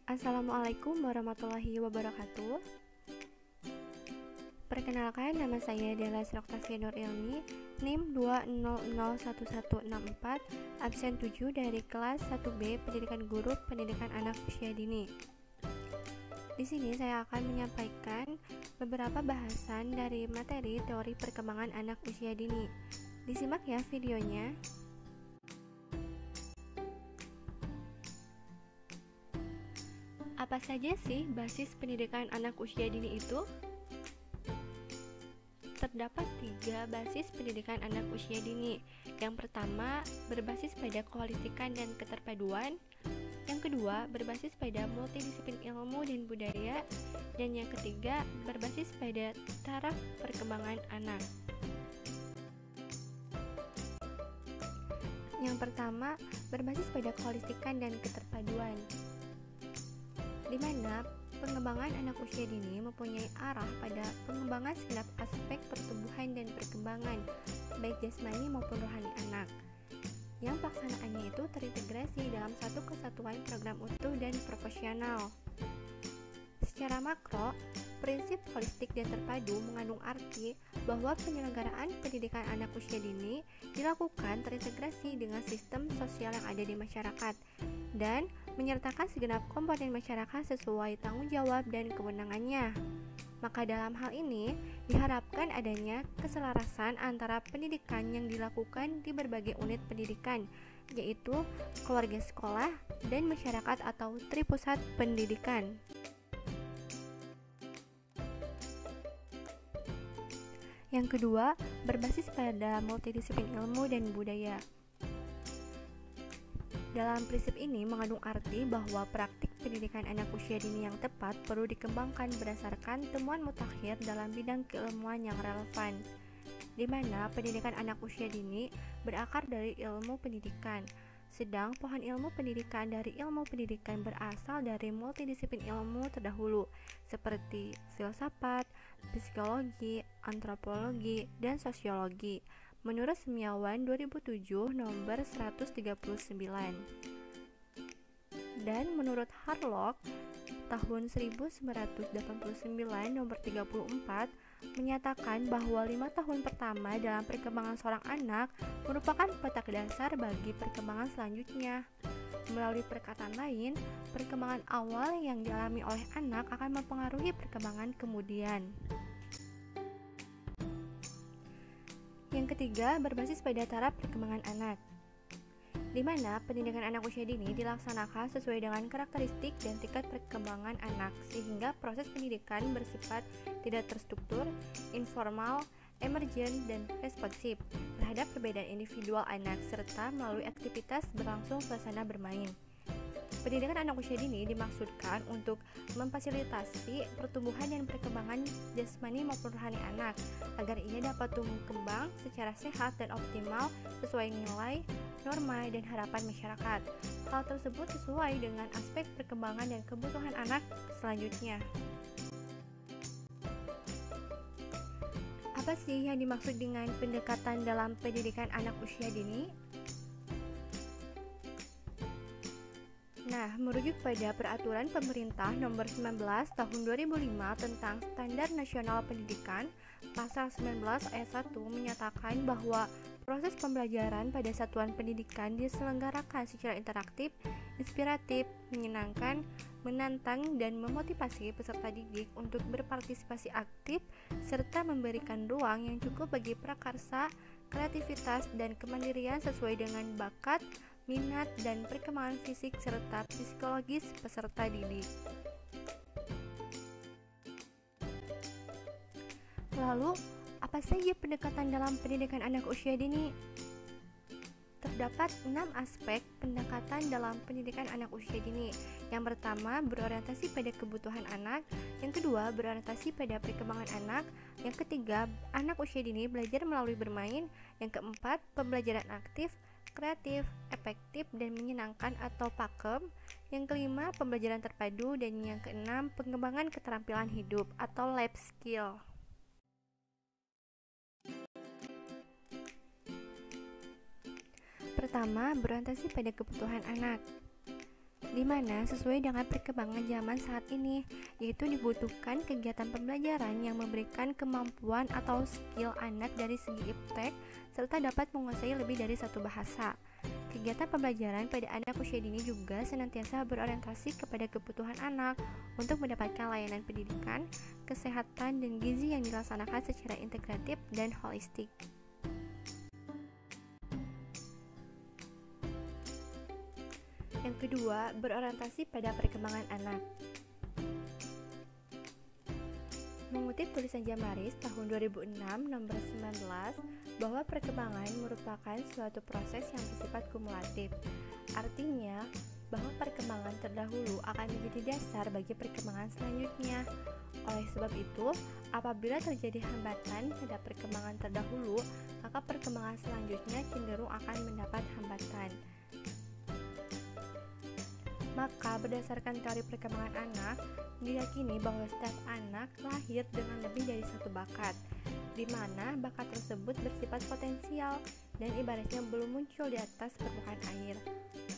Assalamualaikum warahmatullahi wabarakatuh. Perkenalkan, nama saya Della Sroktavia Nur Ilmi, NIM 2001164, absen 7 dari kelas 1B Pendidikan Guru Pendidikan Anak Usia Dini. Di sini saya akan menyampaikan beberapa bahasan dari materi teori perkembangan anak usia dini. Disimak ya videonya. Apa saja sih basis pendidikan anak usia dini itu? Terdapat 3 basis pendidikan anak usia dini. Yang pertama, berbasis pada keholistikan dan keterpaduan. Yang kedua, berbasis pada multidisiplin ilmu dan budaya. Dan yang ketiga, berbasis pada taraf perkembangan anak. Yang pertama, berbasis pada keholistikan dan keterpaduan, di mana pengembangan anak usia dini mempunyai arah pada pengembangan segenap aspek pertumbuhan dan perkembangan, baik jasmani maupun rohani anak, yang pelaksanaannya itu terintegrasi dalam satu kesatuan program utuh dan proporsional. Secara makro, prinsip holistik dan terpadu mengandung arti bahwa penyelenggaraan pendidikan anak usia dini dilakukan terintegrasi dengan sistem sosial yang ada di masyarakat dan menyertakan segenap komponen masyarakat sesuai tanggung jawab dan kewenangannya. Maka dalam hal ini diharapkan adanya keselarasan antara pendidikan yang dilakukan di berbagai unit pendidikan, yaitu keluarga sekolah dan masyarakat atau tripusat pendidikan. Yang kedua, berbasis pada multidisiplin ilmu dan budaya. Dalam prinsip ini mengandung arti bahwa praktik pendidikan anak usia dini yang tepat perlu dikembangkan berdasarkan temuan mutakhir dalam bidang keilmuan yang relevan, di mana pendidikan anak usia dini berakar dari ilmu pendidikan, sedang pohon ilmu pendidikan dari ilmu pendidikan berasal dari multidisiplin ilmu terdahulu, seperti filsafat, psikologi, antropologi, dan sosiologi, menurut Semiawan 2007 nomor 139. Dan menurut Harlock tahun 1989 nomor 34 menyatakan bahwa 5 tahun pertama dalam perkembangan seorang anak merupakan petak dasar bagi perkembangan selanjutnya. Melalui perkataan lain, perkembangan awal yang dialami oleh anak akan mempengaruhi perkembangan kemudian. Yang ketiga, berbasis pada taraf perkembangan anak, di mana pendidikan anak usia dini dilaksanakan sesuai dengan karakteristik dan tingkat perkembangan anak, sehingga proses pendidikan bersifat tidak terstruktur, informal, emergen, dan responsif terhadap perbedaan individual anak, serta melalui aktivitas berlangsung suasana bermain. Pendidikan anak usia dini dimaksudkan untuk memfasilitasi pertumbuhan dan perkembangan jasmani maupun rohani anak, agar ia dapat tumbuh kembang secara sehat dan optimal sesuai nilai, norma, dan harapan masyarakat. Hal tersebut sesuai dengan aspek perkembangan dan kebutuhan anak selanjutnya. Apa sih yang dimaksud dengan pendekatan dalam pendidikan anak usia dini? Nah, merujuk pada Peraturan Pemerintah Nomor 19 Tahun 2005 tentang Standar Nasional Pendidikan, Pasal 19 Ayat 1 menyatakan bahwa proses pembelajaran pada satuan pendidikan diselenggarakan secara interaktif, inspiratif, menyenangkan, menantang, dan memotivasi peserta didik untuk berpartisipasi aktif serta memberikan ruang yang cukup bagi prakarsa, kreativitas, dan kemandirian sesuai dengan bakat, minat, dan perkembangan fisik serta psikologis peserta didik. Lalu, apa saja pendekatan dalam pendidikan anak usia dini? Terdapat 6 aspek pendekatan dalam pendidikan anak usia dini. Yang pertama, berorientasi pada kebutuhan anak. Yang kedua, berorientasi pada perkembangan anak. Yang ketiga, anak usia dini belajar melalui bermain. Yang keempat, pembelajaran aktif, kreatif, efektif, dan menyenangkan atau pakem. Yang kelima, pembelajaran terpadu. Dan yang keenam, pengembangan keterampilan hidup atau life skill. Pertama, berorientasi pada kebutuhan anak. di mana sesuai dengan perkembangan zaman saat ini, yaitu dibutuhkan kegiatan pembelajaran yang memberikan kemampuan atau skill anak dari segi iptek, serta dapat menguasai lebih dari satu bahasa. Kegiatan pembelajaran pada anak usia dini juga senantiasa berorientasi kepada kebutuhan anak untuk mendapatkan layanan pendidikan, kesehatan, dan gizi yang dilaksanakan secara integratif dan holistik. Yang kedua, berorientasi pada perkembangan anak. Mengutip tulisan Jamaris tahun 2006 nomor 19, bahwa perkembangan merupakan suatu proses yang bersifat kumulatif. Artinya, bahwa perkembangan terdahulu akan menjadi dasar bagi perkembangan selanjutnya. Oleh sebab itu, apabila terjadi hambatan pada perkembangan terdahulu, maka perkembangan selanjutnya cenderung akan mendapat hambatan. Maka berdasarkan teori perkembangan anak, diyakini bahwa setiap anak lahir dengan lebih dari satu bakat, di mana bakat tersebut bersifat potensial dan ibaratnya belum muncul di atas permukaan air.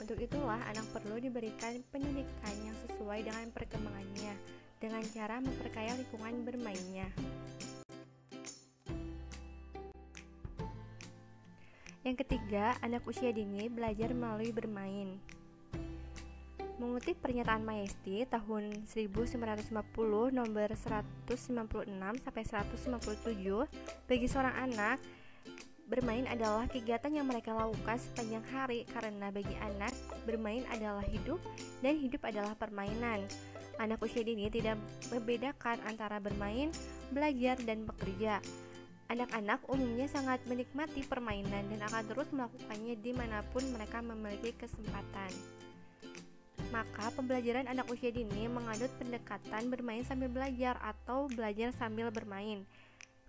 Untuk itulah anak perlu diberikan pendidikan yang sesuai dengan perkembangannya, dengan cara memperkaya lingkungan bermainnya. Yang ketiga, anak usia dini belajar melalui bermain. Mengutip pernyataan Maesti tahun 1950 nomor 196-197, bagi seorang anak, bermain adalah kegiatan yang mereka lakukan sepanjang hari karena bagi anak, bermain adalah hidup dan hidup adalah permainan. Anak usia dini tidak membedakan antara bermain, belajar, dan bekerja. Anak-anak umumnya sangat menikmati permainan dan akan terus melakukannya dimanapun mereka memiliki kesempatan. Maka pembelajaran anak usia dini menganut pendekatan bermain sambil belajar atau belajar sambil bermain.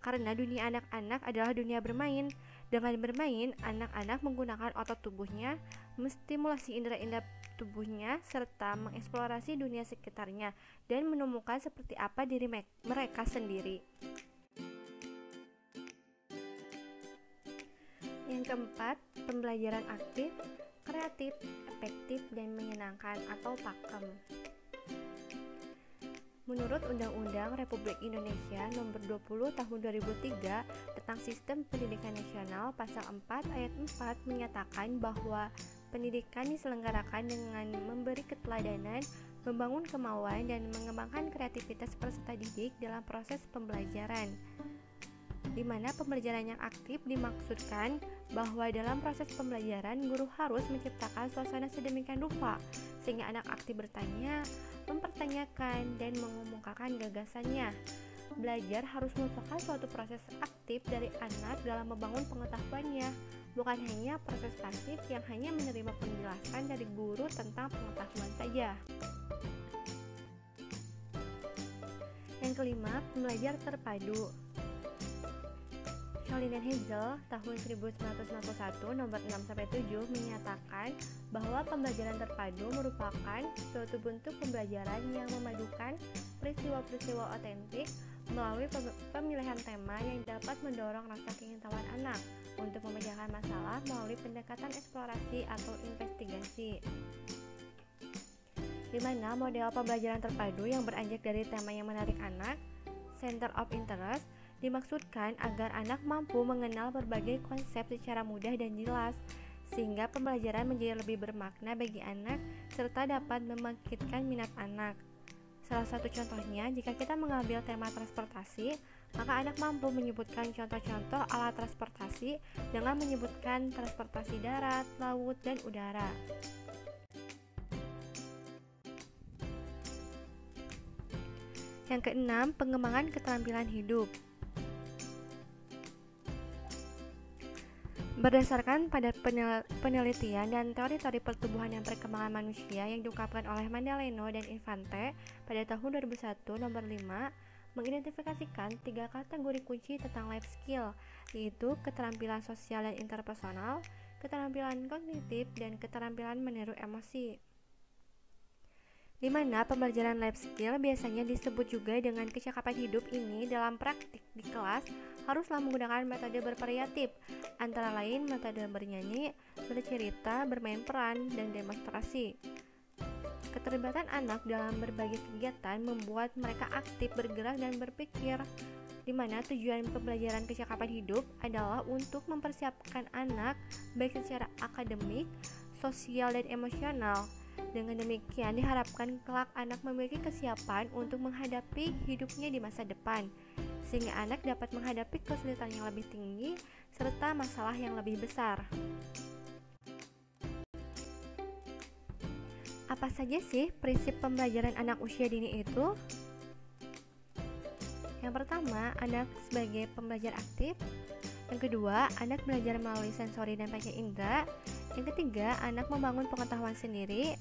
Karena dunia anak-anak adalah dunia bermain. Dengan bermain, anak-anak menggunakan otot tubuhnya, menstimulasi indera-indera tubuhnya, serta mengeksplorasi dunia sekitarnya dan menemukan seperti apa diri mereka sendiri. Yang keempat, pembelajaran aktif, kreatif, efektif, dan menyenangkan atau PAKEM. Menurut Undang-Undang Republik Indonesia Nomor 20 Tahun 2003 tentang Sistem Pendidikan Nasional, Pasal 4 Ayat 4 menyatakan bahwa pendidikan diselenggarakan dengan memberi keteladanan, membangun kemauan, dan mengembangkan kreativitas peserta didik dalam proses pembelajaran. Di mana pembelajaran yang aktif dimaksudkan bahwa dalam proses pembelajaran guru harus menciptakan suasana sedemikian rupa sehingga anak aktif bertanya, mempertanyakan, dan mengumumkakan gagasannya. Belajar harus merupakan suatu proses aktif dari anak dalam membangun pengetahuannya, bukan hanya proses pasif yang hanya menerima penjelasan dari guru tentang pengetahuan saja. Yang kelima, belajar terpadu. Scholin dan Hazel tahun 1991 nomor 6-7 menyatakan bahwa pembelajaran terpadu merupakan suatu bentuk pembelajaran yang memadukan peristiwa-peristiwa otentik melalui pemilihan tema yang dapat mendorong rasa keingintahuan anak untuk memecahkan masalah melalui pendekatan eksplorasi atau investigasi. Di mana model pembelajaran terpadu yang beranjak dari tema yang menarik anak, center of interest, dimaksudkan agar anak mampu mengenal berbagai konsep secara mudah dan jelas, sehingga pembelajaran menjadi lebih bermakna bagi anak serta dapat membangkitkan minat anak. Salah satu contohnya, jika kita mengambil tema transportasi, maka anak mampu menyebutkan contoh-contoh alat transportasi dengan menyebutkan transportasi darat, laut, dan udara. Yang keenam, pengembangan keterampilan hidup. Berdasarkan pada penelitian dan teori-teori pertumbuhan dan perkembangan manusia yang diungkapkan oleh Mandaleno dan Infante pada tahun 2001 nomor 5, mengidentifikasikan 3 kategori kunci tentang life skill, yaitu keterampilan sosial dan interpersonal, keterampilan kognitif, dan keterampilan meniru emosi. Di mana pembelajaran life skill biasanya disebut juga dengan kecakapan hidup ini dalam praktik di kelas haruslah menggunakan metode bervariatif, antara lain metode bernyanyi, bercerita, bermain peran, dan demonstrasi. Keterlibatan anak dalam berbagai kegiatan membuat mereka aktif bergerak dan berpikir, di mana tujuan pembelajaran kecakapan hidup adalah untuk mempersiapkan anak baik secara akademik, sosial, dan emosional. Dengan demikian diharapkan kelak anak memiliki kesiapan untuk menghadapi hidupnya di masa depan, sehingga anak dapat menghadapi kesulitan yang lebih tinggi serta masalah yang lebih besar. Apa saja sih prinsip pembelajaran anak usia dini itu? Yang pertama, anak sebagai pembelajar aktif. Yang kedua, anak belajar melalui sensori dan panca indera. Yang ketiga, anak membangun pengetahuan sendiri.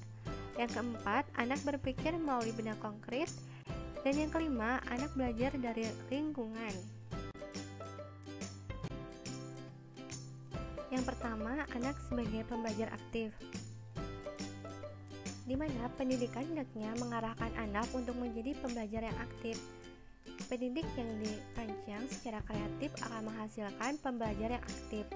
Yang keempat, anak berpikir melalui benda konkret. Dan yang kelima, anak belajar dari lingkungan. Yang pertama, anak sebagai pembelajar aktif, di mana pendidikan hendaknya mengarahkan anak untuk menjadi pembelajar yang aktif. Pendidik yang dirancang secara kreatif akan menghasilkan pembelajar yang aktif,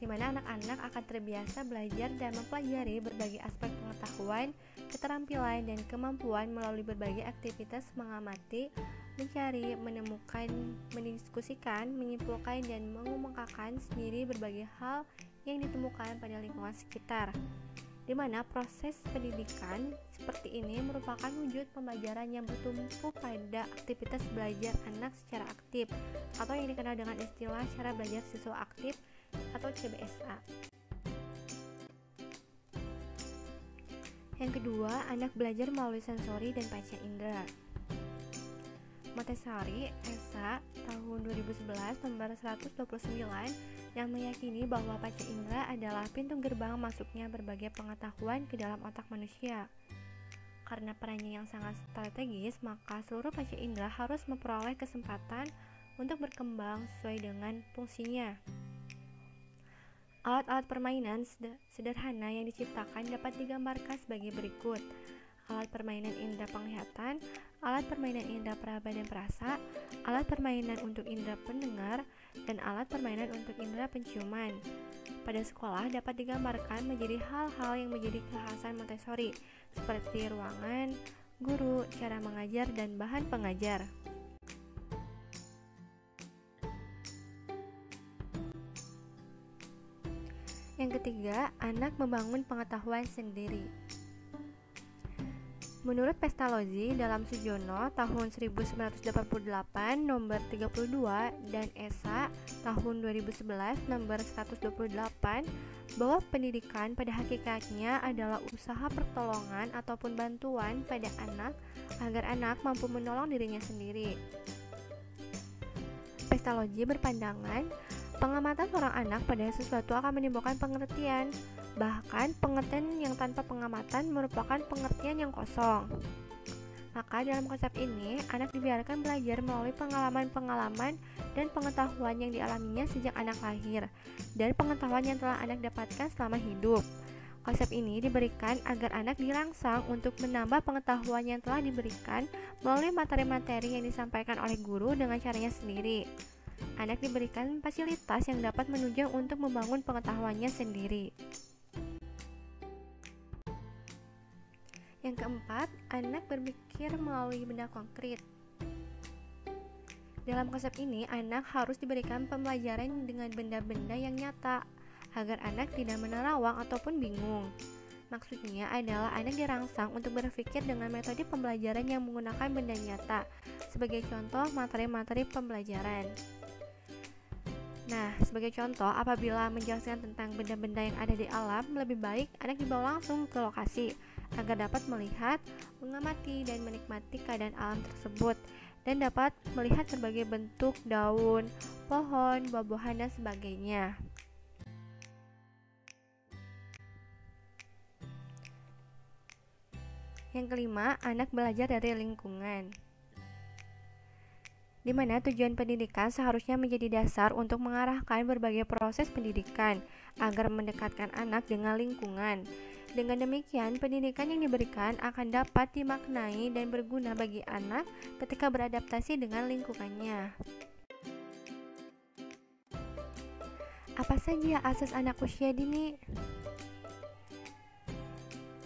di mana anak-anak akan terbiasa belajar dan mempelajari berbagai aspek pengetahuan, keterampilan, dan kemampuan melalui berbagai aktivitas mengamati, mencari, menemukan, mendiskusikan, menyimpulkan, dan mengemukakan sendiri berbagai hal yang ditemukan pada lingkungan sekitar, di mana proses pendidikan seperti ini merupakan wujud pembelajaran yang bertumpu pada aktivitas belajar anak secara aktif, atau yang dikenal dengan istilah cara belajar siswa aktif atau CBSA. Yang kedua, anak belajar melalui sensori dan panca indera. Montessori, Esa, tahun 2011, nomor 129, yang meyakini bahwa panca indera adalah pintu gerbang masuknya berbagai pengetahuan ke dalam otak manusia. Karena perannya yang sangat strategis, maka seluruh panca indera harus memperoleh kesempatan untuk berkembang sesuai dengan fungsinya. Alat-alat permainan sederhana yang diciptakan dapat digambarkan sebagai berikut: alat permainan indera penglihatan, alat permainan indera peraba dan perasa, alat permainan untuk indera pendengar, dan alat permainan untuk indera penciuman. Pada sekolah dapat digambarkan menjadi hal-hal yang menjadi kekhasan Montessori, seperti ruangan, guru, cara mengajar, dan bahan pengajar. Yang ketiga, anak membangun pengetahuan sendiri. Menurut Pestalozzi dalam Sujono tahun 1988 nomor 32 dan Esa tahun 2011 nomor 128, bahwa pendidikan pada hakikatnya adalah usaha pertolongan ataupun bantuan pada anak agar anak mampu menolong dirinya sendiri. Pestalozzi berpandangan pengamatan seorang anak pada sesuatu akan menimbulkan pengertian. Bahkan pengertian yang tanpa pengamatan merupakan pengertian yang kosong. Maka dalam konsep ini, anak dibiarkan belajar melalui pengalaman-pengalaman dan pengetahuan yang dialaminya sejak anak lahir, dan pengetahuan yang telah anak dapatkan selama hidup. Konsep ini diberikan agar anak dirangsang untuk menambah pengetahuan yang telah diberikan melalui materi-materi yang disampaikan oleh guru dengan caranya sendiri. Anak diberikan fasilitas yang dapat menunjang untuk membangun pengetahuannya sendiri. Yang keempat, anak berpikir melalui benda konkret. Dalam konsep ini, anak harus diberikan pembelajaran dengan benda-benda yang nyata, agar anak tidak menerawang ataupun bingung. Maksudnya adalah anak dirangsang untuk berpikir dengan metode pembelajaran yang menggunakan benda nyata, sebagai contoh materi-materi pembelajaran. Nah, sebagai contoh, apabila menjelaskan tentang benda-benda yang ada di alam, lebih baik anak dibawa langsung ke lokasi, agar dapat melihat, mengamati, dan menikmati keadaan alam tersebut, dan dapat melihat berbagai bentuk daun, pohon, buah-buahan, dan sebagainya. Yang kelima, anak belajar dari lingkungan, di mana tujuan pendidikan seharusnya menjadi dasar untuk mengarahkan berbagai proses pendidikan agar mendekatkan anak dengan lingkungan. Dengan demikian, pendidikan yang diberikan akan dapat dimaknai dan berguna bagi anak ketika beradaptasi dengan lingkungannya. Apa saja asas anak usia dini?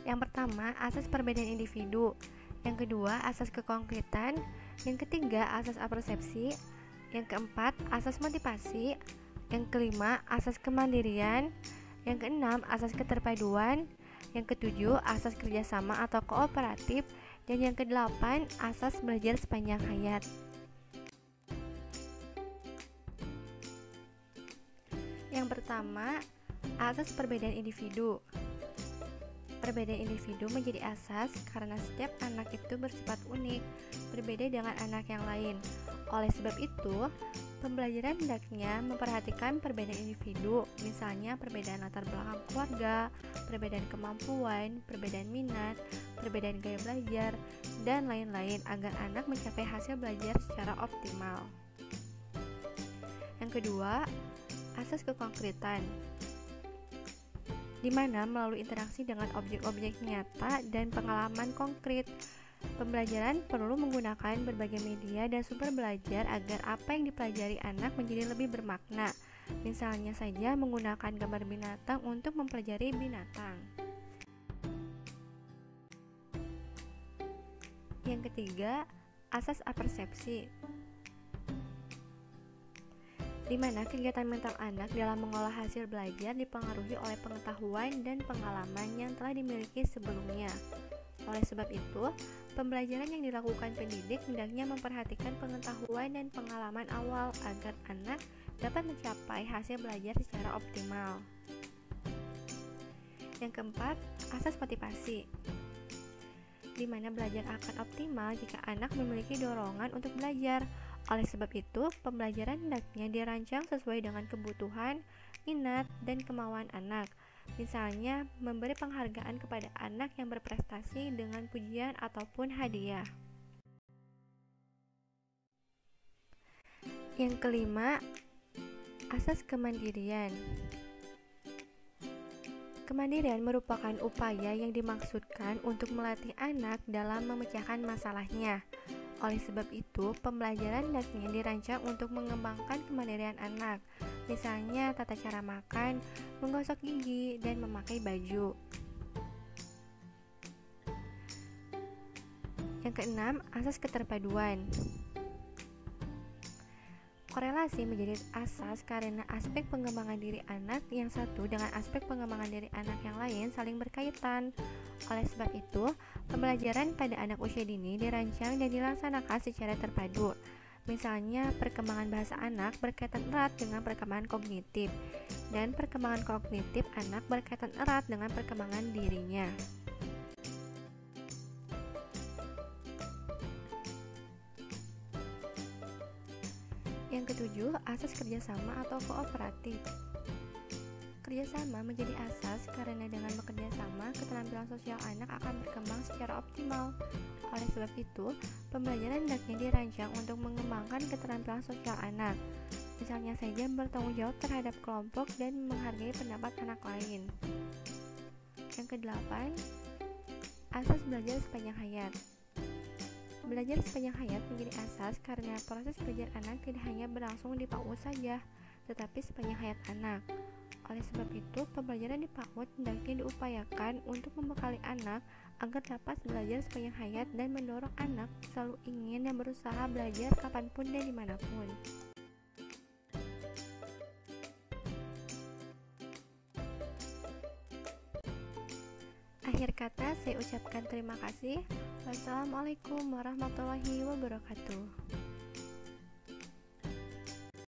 Yang pertama, asas perbedaan individu. Yang kedua, asas kekonkretan. Yang ketiga, asas apersepsi. Yang keempat, asas motivasi. Yang kelima, asas kemandirian. Yang keenam, asas keterpaduan. Yang ketujuh, asas kerjasama atau kooperatif. Dan yang kedelapan, asas belajar sepanjang hayat. Yang pertama, asas perbedaan individu. Perbedaan individu menjadi asas karena setiap anak itu bersifat unik, berbeda dengan anak yang lain. Oleh sebab itu, pembelajaran hendaknya memperhatikan perbedaan individu, misalnya perbedaan latar belakang keluarga, perbedaan kemampuan, perbedaan minat, perbedaan gaya belajar, dan lain-lain agar anak mencapai hasil belajar secara optimal. Yang kedua, asas kekonkretan, di mana melalui interaksi dengan objek-objek nyata dan pengalaman konkret, pembelajaran perlu menggunakan berbagai media dan sumber belajar agar apa yang dipelajari anak menjadi lebih bermakna. Misalnya saja menggunakan gambar binatang untuk mempelajari binatang. Yang ketiga, asas apersepsi, di mana kegiatan mental anak dalam mengolah hasil belajar dipengaruhi oleh pengetahuan dan pengalaman yang telah dimiliki sebelumnya. Oleh sebab itu, pembelajaran yang dilakukan pendidik hendaknya memperhatikan pengetahuan dan pengalaman awal agar anak dapat mencapai hasil belajar secara optimal. Yang keempat, asas motivasi, di mana belajar akan optimal jika anak memiliki dorongan untuk belajar. Oleh sebab itu, pembelajaran hendaknya dirancang sesuai dengan kebutuhan, minat, dan kemauan anak. Misalnya, memberi penghargaan kepada anak yang berprestasi dengan pujian ataupun hadiah. Yang kelima, asas kemandirian. Kemandirian merupakan upaya yang dimaksudkan untuk melatih anak dalam memecahkan masalahnya. Oleh sebab itu, pembelajaran hendaknya dirancang untuk mengembangkan kemandirian anak, misalnya tata cara makan, menggosok gigi, dan memakai baju. Yang keenam, asas keterpaduan. Korelasi menjadi asas karena aspek pengembangan diri anak yang satu dengan aspek pengembangan diri anak yang lain saling berkaitan. Oleh sebab itu, pembelajaran pada anak usia dini dirancang dan dilaksanakan secara terpadu. Misalnya, perkembangan bahasa anak berkaitan erat dengan perkembangan kognitif, dan perkembangan kognitif anak berkaitan erat dengan perkembangan dirinya. Yang ketujuh, asas kerjasama atau kooperatif. Kerjasama menjadi asas karena dengan bekerja sama, keterampilan sosial anak akan berkembang secara optimal. Oleh sebab itu, pembelajaran hendaknya dirancang untuk mengembangkan keterampilan sosial anak. Misalnya saja bertanggung jawab terhadap kelompok dan menghargai pendapat anak lain. Yang kedelapan, asas belajar sepanjang hayat. Belajar sepanjang hayat menjadi asas karena proses belajar anak tidak hanya berlangsung di PAUD saja, tetapi sepanjang hayat anak. Oleh sebab itu, pembelajaran di PAUD hendaknya diupayakan untuk membekali anak agar dapat belajar sepanjang hayat dan mendorong anak selalu ingin dan berusaha belajar kapanpun dan dimanapun. Akhir kata, saya ucapkan terima kasih. Wassalamualaikum warahmatullahi wabarakatuh.